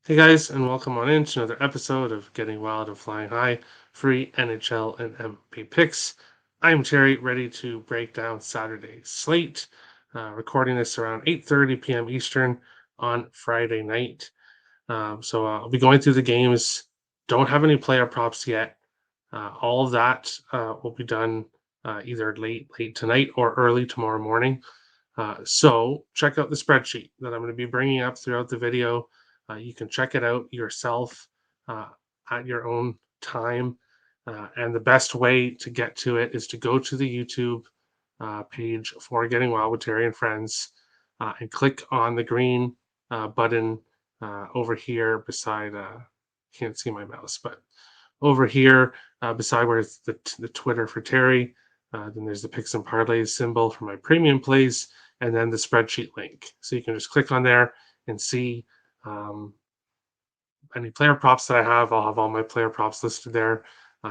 Hey guys, and welcome on in to another episode of Getting Wild and Flying High, free NHL and MP picks. I'm Terry, ready to break down Saturday's slate. Recording this around 8:30 p.m. Eastern on Friday night. I'll be going through the games. Don't have any player props yet. All of that will be done either late tonight or early tomorrow morning. So check out the spreadsheet that I'm going to be bringing up throughout the video. You can check it out yourself uh, at your own time. And the best way to get to it is to go to the YouTube page for Getting Wild with Terry and Friends and click on the green button over here beside, can't see my mouse, but over here beside where it's the Twitter for Terry. Then there's the picks and parlays symbol for my premium plays, and then the spreadsheet link. So you can just click on there and see um, any player props that I have. I'll have all my player props listed there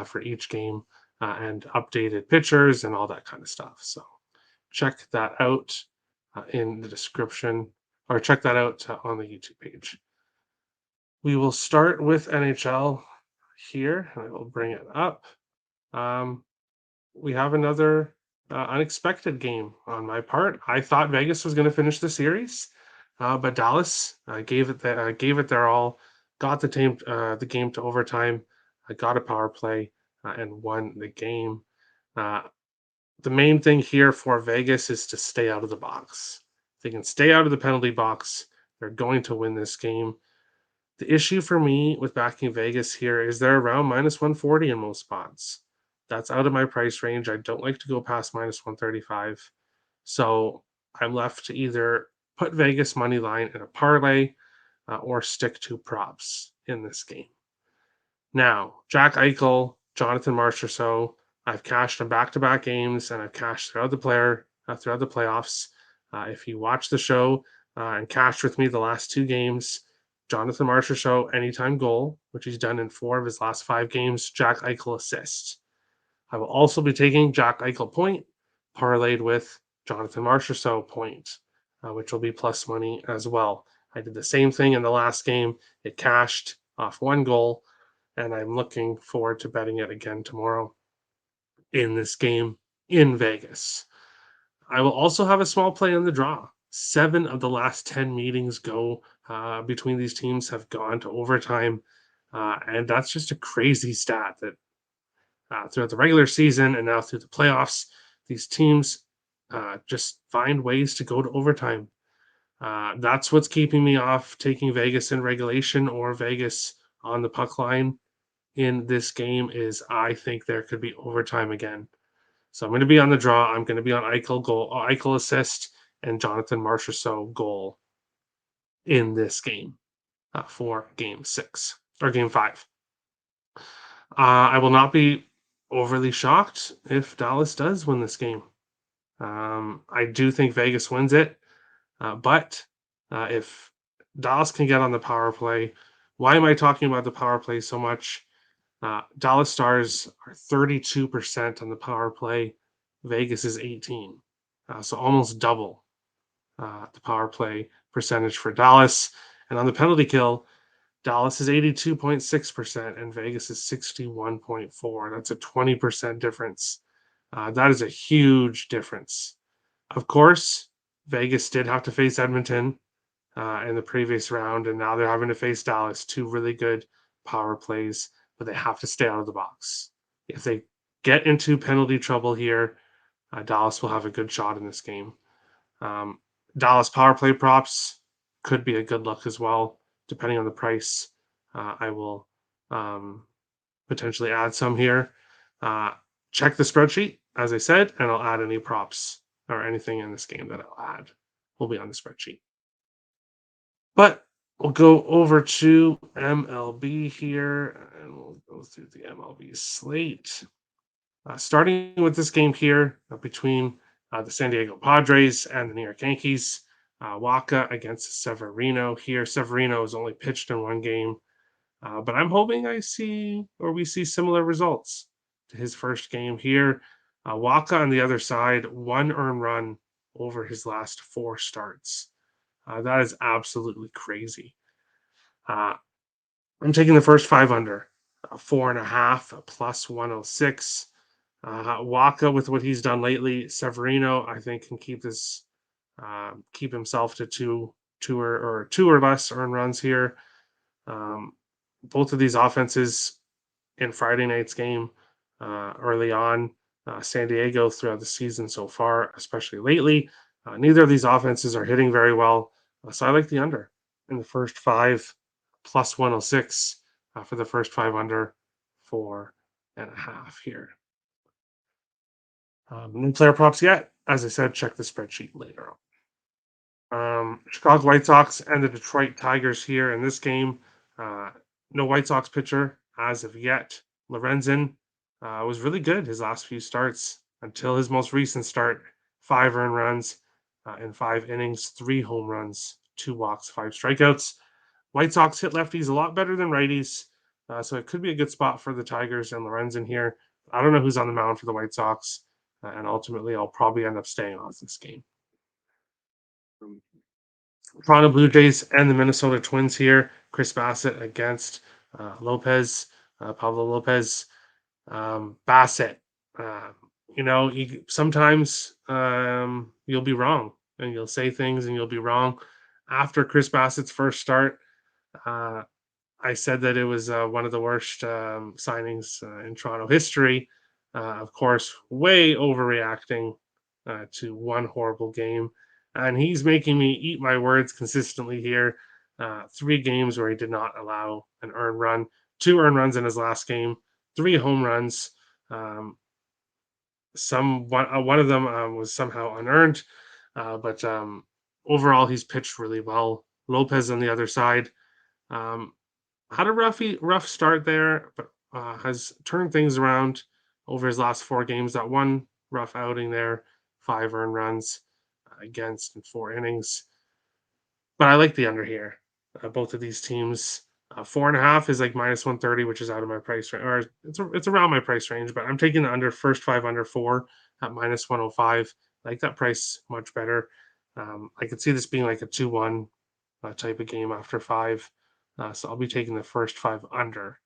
for each game and updated pictures and all that kind of stuff. So check that out in the description or check that out on the YouTube page. We will start with NHL here, and I will bring it up. Um, we have another unexpected game on my part. I thought Vegas was going to finish the series, but Dallas gave it their all, got the game to overtime, got a power play, and won the game. Uh, the main thing here for Vegas is to stay out of the box. If they can stay out of the penalty box, they're going to win this game. The issue for me with backing Vegas here is they're around minus 140 in most spots. That's out of my price range. I don't like to go past minus 135. So I'm left to either put Vegas money line in a parlay or stick to props in this game. Now, Jack Eichel, Jonathan Marchessault, I've cashed in back-to-back games and I've cashed throughout the playoffs. If you watch the show and cashed with me the last two games, Jonathan Marchessault anytime goal, which he's done in 4 of his last 5 games. Jack Eichel assist. I will also be taking Jack Eichel point parlayed with Jonathan Marchessault point, which will be plus money as well. I did the same thing in the last game. It cashed off 1 goal, and I'm looking forward to betting it again tomorrow in this game in Vegas. I will also have a small play on the draw. 7 of the last 10 meetings go between these teams have gone to overtime. And that's just a crazy stat that throughout the regular season and now through the playoffs, these teams just find ways to go to overtime. That's what's keeping me off taking Vegas in regulation or Vegas on the puck line in this game is I think there could be overtime again. So I'm going to be on the draw. I'm going to be on Eichel assist, and Jonathan Marchessault goal in this game for Game 6 or Game 5. I will not be overly shocked if Dallas does win this game. I do think Vegas wins it, but if Dallas can get on the power play, why am I talking about the power play so much? Dallas Stars are 32% on the power play. Vegas is 18, so almost double the power play percentage for Dallas. And on the penalty kill, Dallas is 82.6% and Vegas is 61.4. That's a 20% difference. That is a huge difference. Of course, Vegas did have to face Edmonton in the previous round, and now they're having to face Dallas, 2 really good power plays, but they have to stay out of the box. If they get into penalty trouble here, Dallas will have a good shot in this game. Um, Dallas power play props could be a good look as well, depending on the price. I will potentially add some here. Uh, check the spreadsheet, as I said, and I'll add any props or anything in this game that I'll add will be on the spreadsheet. But we'll go over to MLB here and we'll go through the MLB slate. Starting with this game here between the San Diego Padres and the New York Yankees. Waka against Severino here. Severino has only pitched in 1 game, but I'm hoping we see similar results to his first game here. Waka on the other side, 1 earned run over his last 4 starts. That is absolutely crazy. I'm taking the first five under, 4.5 plus 106. Waka with what he's done lately. Severino, I think, can keep himself to two or less earned runs here. Um, Both of these offenses in Friday night's game early on, San Diego throughout the season so far, especially lately. Neither of these offenses are hitting very well. So I like the under in the first five plus 106 for the first five under 4.5 here. No player props yet. As I said, check the spreadsheet later on. Chicago White Sox and the Detroit Tigers here in this game. Uh, no White Sox pitcher as of yet. Lorenzen was really good his last few starts until his most recent start. 5 earned runs in 5 innings, 3 home runs, 2 walks, 5 strikeouts. White Sox hit lefties a lot better than righties, so it could be a good spot for the Tigers and Lorenzen here. I don't know who's on the mound for the White Sox, and ultimately I'll probably end up staying off this game. Toronto Blue Jays and the Minnesota Twins here. Chris Bassett against Pablo Lopez. Bassett, uh, sometimes you'll be wrong and you'll say things and you'll be wrong. After Chris Bassett's first start, uh, I said that it was one of the worst signings in Toronto history. Of course, way overreacting to one horrible game. And he's making me eat my words consistently here. 3 games where he did not allow an earned run, 2 earned runs in his last game, 3 home runs. Um, one of them was somehow unearned, but overall he's pitched really well. Lopez on the other side. Um, had a rough start there, but has turned things around over his last 4 games. That one rough outing there, 5 earned runs against in 4 innings. But I like the under here. Both of these teams, 4.5 is like minus 130, which is out of my price range, or it's around my price range. But I'm taking the under first five under 4 at minus 105. I like that price much better. I could see this being like a 2-1 type of game after 5. So I'll be taking the first 5 under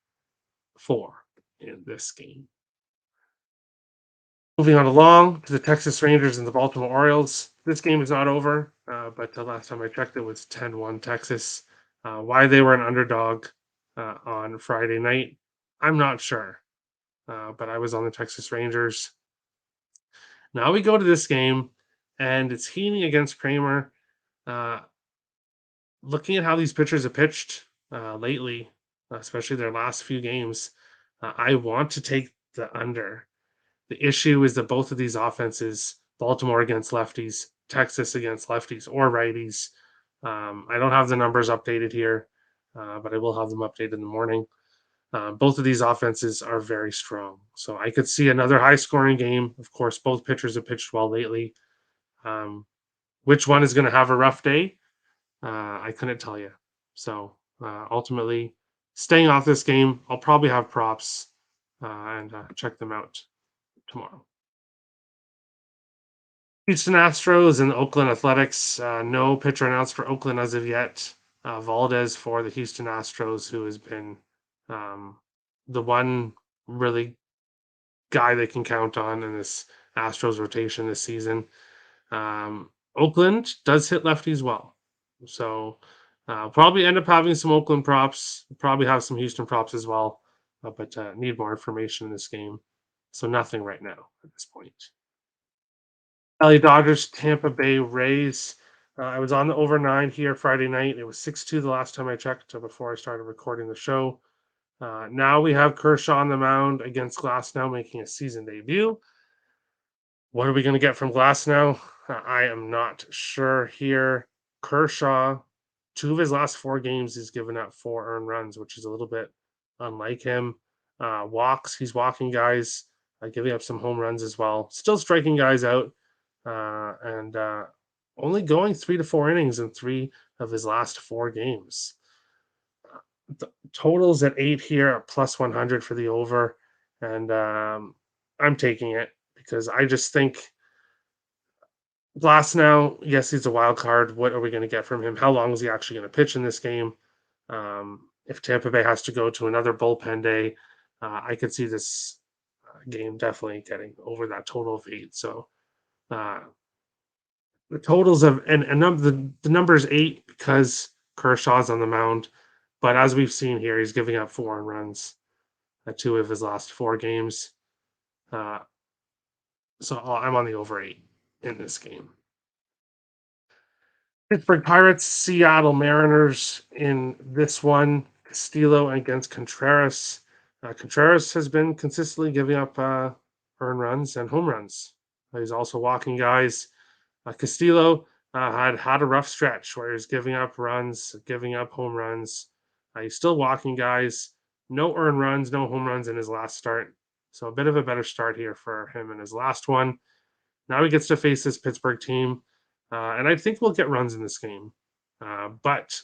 4 in this game. Moving on along to the Texas Rangers and the Baltimore Orioles. This game is not over, but the last time I checked, it was 10-1 Texas. Why they were an underdog on Friday night, I'm not sure, but I was on the Texas Rangers. Now we go to this game, and it's Heaney against Kramer. Uh, Looking at how these pitchers have pitched lately, especially their last few games, I want to take the under. The issue is that both of these offenses, Baltimore against lefties, Texas against lefties or righties, I don't have the numbers updated here, but I will have them updated in the morning. Both of these offenses are very strong. So I could see another high scoring game. Of course, both pitchers have pitched well lately. Um, which one is going to have a rough day? I couldn't tell you. So ultimately, staying off this game, I'll probably have props and check them out tomorrow. Houston Astros and Oakland Athletics. No pitcher announced for Oakland as of yet. Valdez for the Houston Astros, who has been um, the one really guy they can count on in this Astros rotation this season. Oakland does hit lefties well. So probably end up having some Oakland props, probably have some Houston props as well, but need more information in this game. So nothing right now at this point. LA Dodgers, Tampa Bay Rays. I was on the over 9 here Friday night. It was 6-2 the last time I checked before I started recording the show. Now we have Kershaw on the mound against Glass now making a season debut. What are we going to get from Glass now? I am not sure here. Kershaw, 2 of his last 4 games, he's given up 4 earned runs, which is a little bit unlike him. Walks, he's walking guys, giving up some home runs as well. Still striking guys out, and only going 3 to 4 innings in 3 of his last 4 games. The totals at 8 here at plus 100 for the over, and I'm taking it because I just think Glass now, yes, he's a wild card. What are we going to get from him? How long is he actually going to pitch in this game? if Tampa Bay has to go to another bullpen day, I could see this game definitely getting over that total of 8. So uh, the totals of the number is 8 because Kershaw's on the mound, but as we've seen here, he's giving up 4 runs at 2 of his last 4 games. Uh, so I'm on the over 8 in this game. Pittsburgh Pirates, Seattle Mariners in this one. Castillo against Contreras. Contreras has been consistently giving up earned runs and home runs. He's also walking guys. Castillo had a rough stretch where he's giving up runs, giving up home runs. He's still walking guys. No earned runs, no home runs in his last start. So a bit of a better start here for him in his last one. Now he gets to face this Pittsburgh team, and I think we'll get runs in this game. But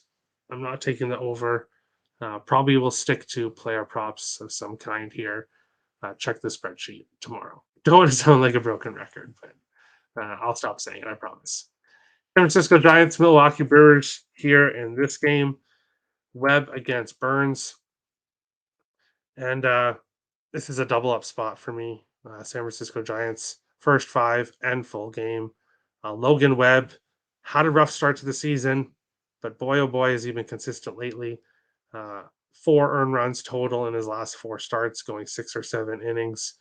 I'm not taking the over. Probably will stick to player props of some kind here. Check the spreadsheet tomorrow. Don't want to sound like a broken record, but I'll stop saying it, I promise. San Francisco Giants, Milwaukee Brewers here in this game. Webb against Burns. And this is a double up spot for me. San Francisco Giants, first 5 and full game. Logan Webb had a rough start to the season, but boy, oh boy, has he been consistent lately. 4 earned runs total in his last 4 starts, going 6 or 7 innings.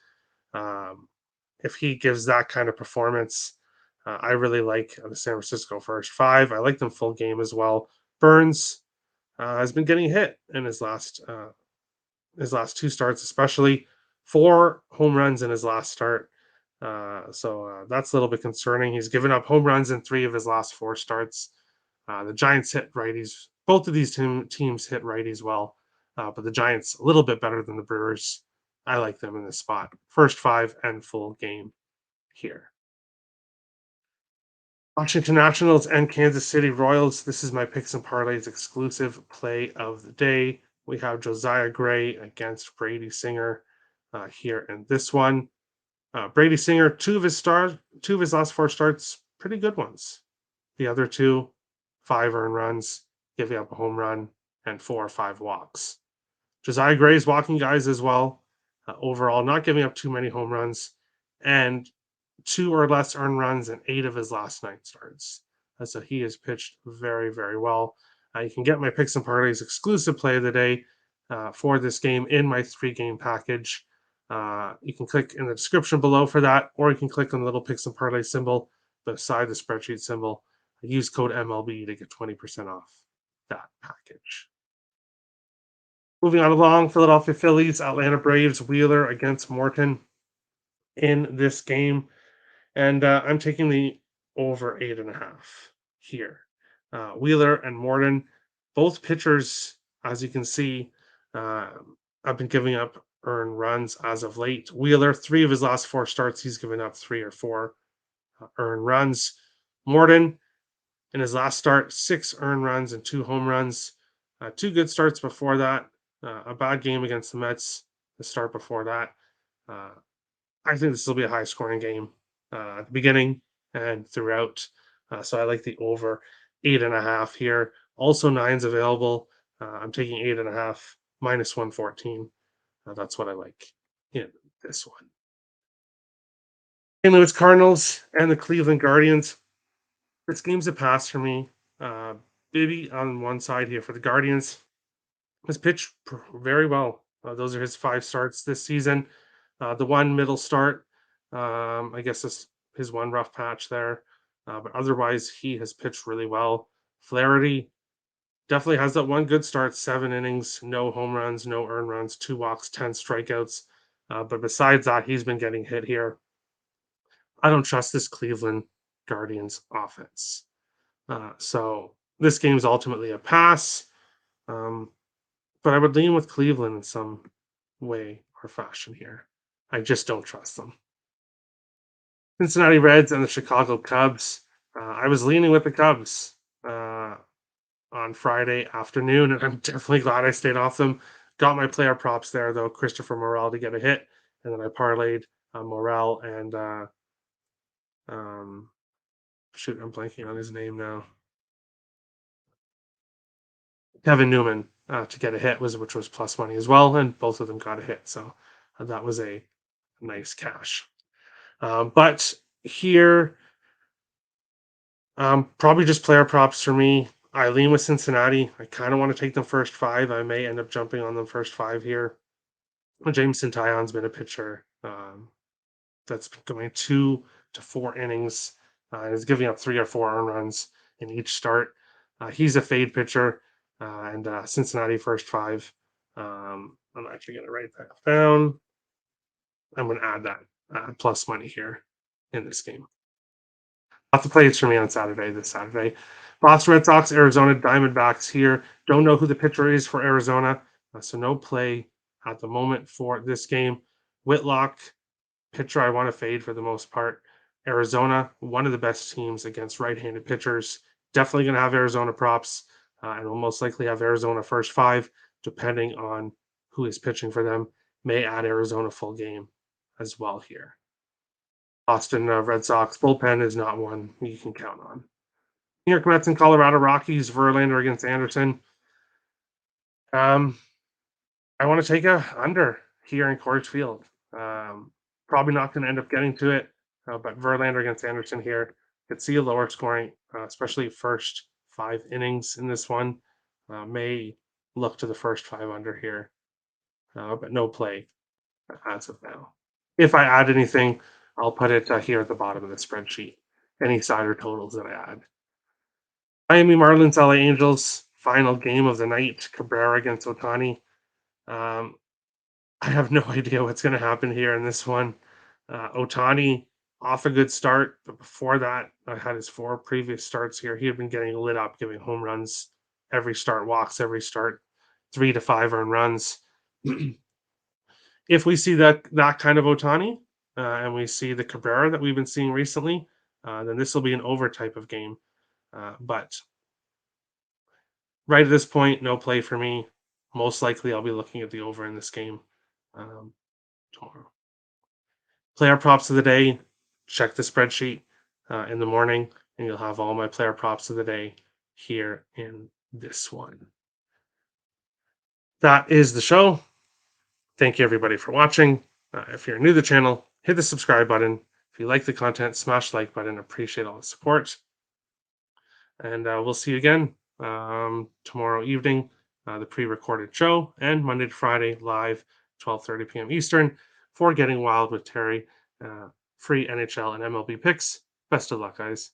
If he gives that kind of performance, I really like the San Francisco first 5. I like them full game as well. Burns has been getting hit in his last 2 starts, especially 4 home runs in his last start. So that's a little bit concerning. He's given up home runs in 3 of his last 4 starts. The Giants hit righties. Both of these teams hit righties well, but the Giants a little bit better than the Brewers. I like them in this spot. First 5 and full game here. Washington Nationals and Kansas City Royals. This is my picks and parlays exclusive play of the day. We have Josiah Gray against Brady Singer here in this one. Brady Singer, 2 of his last 4 starts, pretty good ones. The other 2, 5 earned runs, giving up a home run, and 4 or 5 walks. Josiah Gray's walking guys as well. Overall, not giving up too many home runs, and 2 or less earned runs in 8 of his last 9 starts. So he has pitched very, very well. You can get my picks and parlays exclusive play of the day for this game in my 3-game package. You can click in the description below for that, or you can click on the little picks and parlay symbol beside the spreadsheet symbol. Use code MLB to get 20% off that package. Moving on along, Philadelphia Phillies, Atlanta Braves, Wheeler against Morton in this game. And I'm taking the over 8.5 here. Wheeler and Morton, both pitchers, as you can see, uh, have been giving up earned runs as of late. Wheeler, 3 of his last 4 starts, he's given up 3 or 4 earned runs. Morton, in his last start, 6 earned runs and 2 home runs. 2 good starts before that. A bad game against the Mets, the start before that. Uh, I think this will be a high scoring game at the beginning and throughout. So I like the over 8.5 here. Also, nine's available. I'm taking 8.5 minus 114. That's what I like in this one. St. Louis Cardinals and the Cleveland Guardians. This game's a pass for me. Bibby on one side here for the Guardians has pitched very well. Those are his 5 starts this season. The one middle start, I guess this his one rough patch there, but otherwise he has pitched really well. Flaherty definitely has that one good start, 7 innings, no home runs, no earned runs, 2 walks, 10 strikeouts. But besides that, he's been getting hit here. I don't trust this Cleveland Guardians offense. So this game's ultimately a pass. Um, but I would lean with Cleveland in some way or fashion here. I just don't trust them. Cincinnati Reds and the Chicago Cubs. I was leaning with the Cubs on Friday afternoon, and I'm definitely glad I stayed off them. Got my player props there, though. Christopher Morel to get a hit, and then I parlayed Morel and shoot, I'm blanking on his name now. Kevin Newman to get a hit, which was plus money as well, and both of them got a hit. So that was a nice cash. But here, probably just player props for me. I lean with Cincinnati. I kind of want to take them first five. I may end up jumping on them first five here. Jameson Taillon's been a pitcher that's been going 2 to 4 innings. And is giving up 3 or 4 earned runs in each start. He's a fade pitcher, and Cincinnati first five. I'm actually going to write that down. I'm going to add that plus money here in this game. Lots of plays for me on this Saturday. Boston Red Sox, Arizona Diamondbacks here. Don't know who the pitcher is for Arizona, so no play at the moment for this game. Whitlock, pitcher I want to fade for the most part. Arizona, one of the best teams against right-handed pitchers. Definitely going to have Arizona props, and will most likely have Arizona first five, depending on who is pitching for them. May add Arizona full game as well here. Boston Red Sox bullpen is not one you can count on. New York Mets and Colorado Rockies, Verlander against Anderson. Um, I want to take a under here in Coors Field. Probably not going to end up getting to it, but Verlander against Anderson here. Could see a lower scoring, especially first 5 innings in this one. May look to the first five under here, but no play as of now. If I add anything, I'll put it here at the bottom of the spreadsheet. Any side or totals that I add. Miami Marlins, LA Angels, final game of the night. Cabrera against Otani. Um, I have no idea what's going to happen here in this one. Otani off a good start, but before that, I had his 4 previous starts here. He had been getting lit up, giving home runs every start, walks every start, 3 to 5 earned runs. If we see that kind of Otani, and we see the Cabrera that we've been seeing recently, then this will be an over type of game. But right at this point, no play for me. Most likely, I'll be looking at the over in this game tomorrow. Player props of the day. Check the spreadsheet in the morning, and you'll have all my player props of the day here in this one. That is the show. Thank you, everybody, for watching. If you're new to the channel, hit the subscribe button. If you like the content, smash the like button. Appreciate all the support. And we'll see you again tomorrow evening, the pre-recorded show, and Monday to Friday live, 12:30 p.m. Eastern, for Getting Wild with Terry. Free NHL and MLB picks. Best of luck, guys.